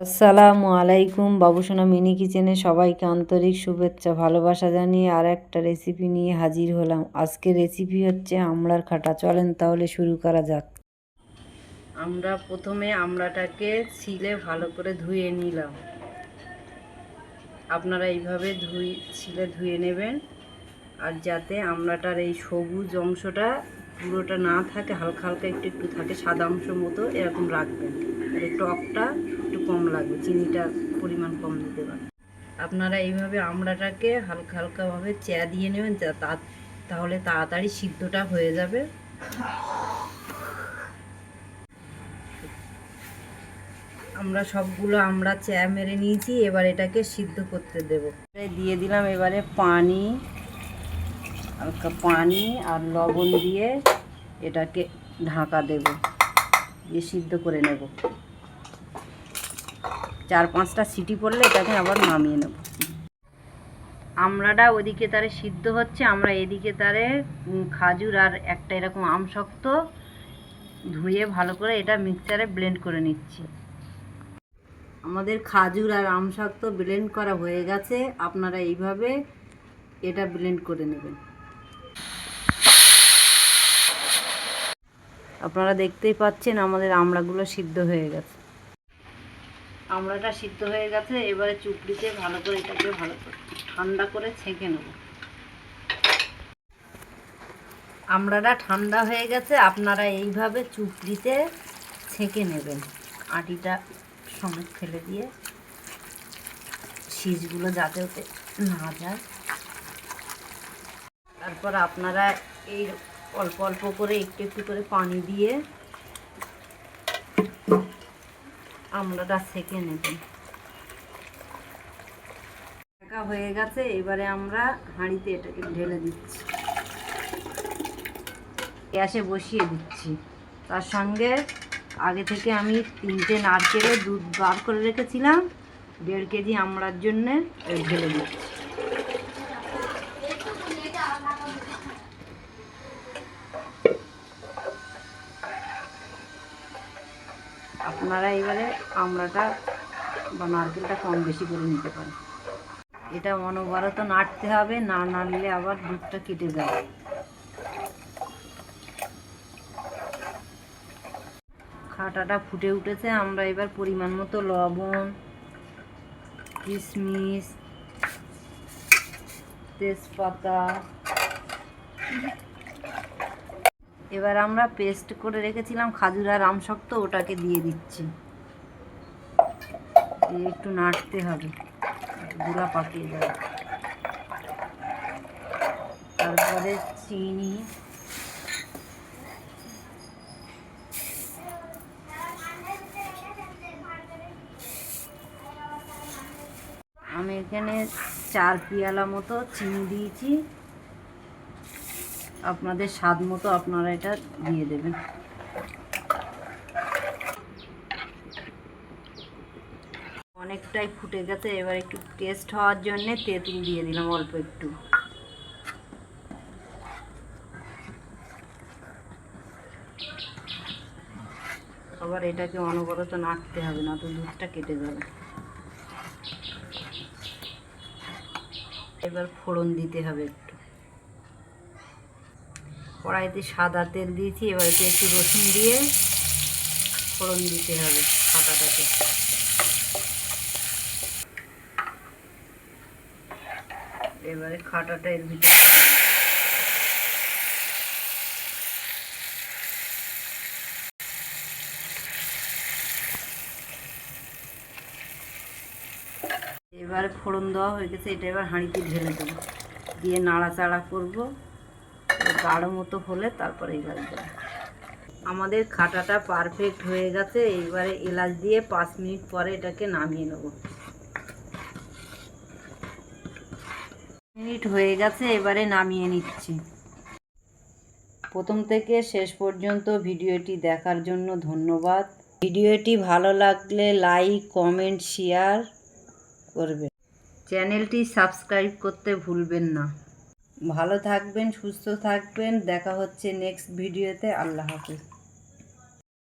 আসসালামু আলাইকুম। বাবুসোনা মিনি কিচেনে সবাইকে আন্তরিক শুভেচ্ছা ভালোবাসা জানিয়ে আর একটা রেসিপি নিয়ে হাজির হলাম। আজকে রেসিপি হচ্ছে আমড়ার খাটা। চলেন তাহলে শুরু করা যাক। আমরা প্রথমে আমড়াটাকে ছিলে ভালো করে ধুয়ে নিলাম। আপনারা এইভাবে ছিলে ধুয়ে নেবেন, আর যাতে আমড়াটার এই সবুজ অংশটা পুরোটা না থাকে, হালকা হালকা একটু একটু থাকে, সাদা অংশ মতো এরকম রাখবেন। আর টকটা একটু কম লাগবে, চিনিটার পরিমাণ কম দিতে পারেন। আপনারা এইভাবে আমড়াটাকে হালকা হালকাভাবে চেয়া দিয়ে নেবেন, তাহলে তাড়াতাড়ি সিদ্ধটা হয়ে যাবে। আমরা সবগুলো আমরা চেয়া মেরে নিয়েছি, এবার এটাকে সিদ্ধ করতে দেব। দিয়ে দিলাম এবারে পানি, হালকা পানি আর লবণ দিয়ে এটাকে ঢাকা দেব, দিয়ে সিদ্ধ করে নেব। 4-5টা সিটি পড়লে এটাকে আবার নামিয়ে নেব। আমড়াটা ওদিকে তারে সিদ্ধ হচ্ছে, আমরা এদিকে তারে খাজুর আর একটা এরকম আম শক্ত ধুয়ে ভালো করে এটা মিক্সারে ব্লেন্ড করে নিচ্ছি। আমাদের খাজুর আর আম শক্ত ব্লেন্ড করা হয়ে গেছে। আপনারা এইভাবে এটা ব্লেন্ড করে নেবেন। আপনারা দেখতেই পাচ্ছেন আমাদের আমড়াগুলো সিদ্ধ হয়ে গেছে। আমড়াটা সিদ্ধ হয়ে গেছে, এবারে চুপড়িতে ভালো করে এটাকে ভালো করে ঠান্ডা করে ছেঁকে নেব। আমড়াটা ঠান্ডা হয়ে গেছে, আপনারা এইভাবে চুপড়িতে ছেঁকে নেবেন। আটিটা সমেত ফেলে দিয়ে শীষগুলো যাতে ওতে না যায়। তারপর আপনারা এই অল্প অল্প করে একটু একটু করে পানি দিয়ে আমড়াটা ছেঁকে নেবেন। ছেঁকা হয়ে গেছে, এবারে আমরা হাঁড়িতে এটাকে ঢেলে দিচ্ছি, গ্যাসে বসিয়ে দিচ্ছি। তার সঙ্গে আগে থেকে আমি 3টে নারকেলের দুধ বার করে রেখেছিলাম, 1.5 কেজি আমড়ার জন্যে ঢেলে দিচ্ছি। আপনারা এবারে আমড়াটা বা নারকেলটা কম বেশি করে নিতে পারেন। এটা অনবরত নাড়তে হবে, না নাড়লে আবার দুধটা কেটে যাবে। খাটাটা ফুটে উঠেছে, আমরা এবার পরিমাণ মতো লবণ, কিশমিশ, তেজপাতা, এবার আমরা পেস্ট করে রেখেছিলাম খাজুর আর আম শক্ত, ওটাকে দিয়ে দিচ্ছি। একটু নাড়তে হবে, গুঁড়া পাকিয়ে যাবে। তারপরে চিনি, আমি এখানে 4 পেয়ালা মতো চিনি দিয়েছি। আপনাদের স্বাদ মতো আপনারা এটা দিয়ে দেবেন। অনেকটাই ফুটে গেছে, এবার একটু টেস্ট হওয়ার জন্যে তেঁতুল দিয়ে দিলাম অল্প একটু। আবার এটাকে অনবরত নাড়তে হবে, না তো দুধটা কেটে যাবে। এবার ফোড়ন দিতে হবে একটু। কড়াইতে সাদা তেল দিয়েছি, এবার একটু রসুন দিয়ে ফোড়ন দিতে হবে খাটাটাকে। এবারে খাটাটা এর ভিতরে এবারে ফোড়ন দেওয়া হয়ে গেছে, এটা এবার হাঁড়িতে ঢেলে দেবো, দিয়ে নাড়াচাড়া করবো। গাঢ় মতো হলে তারপরে এলাচ দেবো। আমাদের খাটাটা পারফেক্ট হয়ে গেছে, এবারে এলাচ দিয়ে 5 মিনিট পরে এটাকে নামিয়ে নেব। মিনিট হয়ে গেছে, এবারে নামিয়ে নিচ্ছি। প্রথম থেকে শেষ পর্যন্ত ভিডিওটি দেখার জন্য ধন্যবাদ। ভিডিওটি ভালো লাগলে লাইক, কমেন্ট, শেয়ার করবেন। চ্যানেলটি সাবস্ক্রাইব করতে ভুলবেন না। ভালো থাকবেন, সুস্থ থাকবেন। দেখা হচ্ছে নেক্সট ভিডিওতে। আল্লাহ হাফেজ।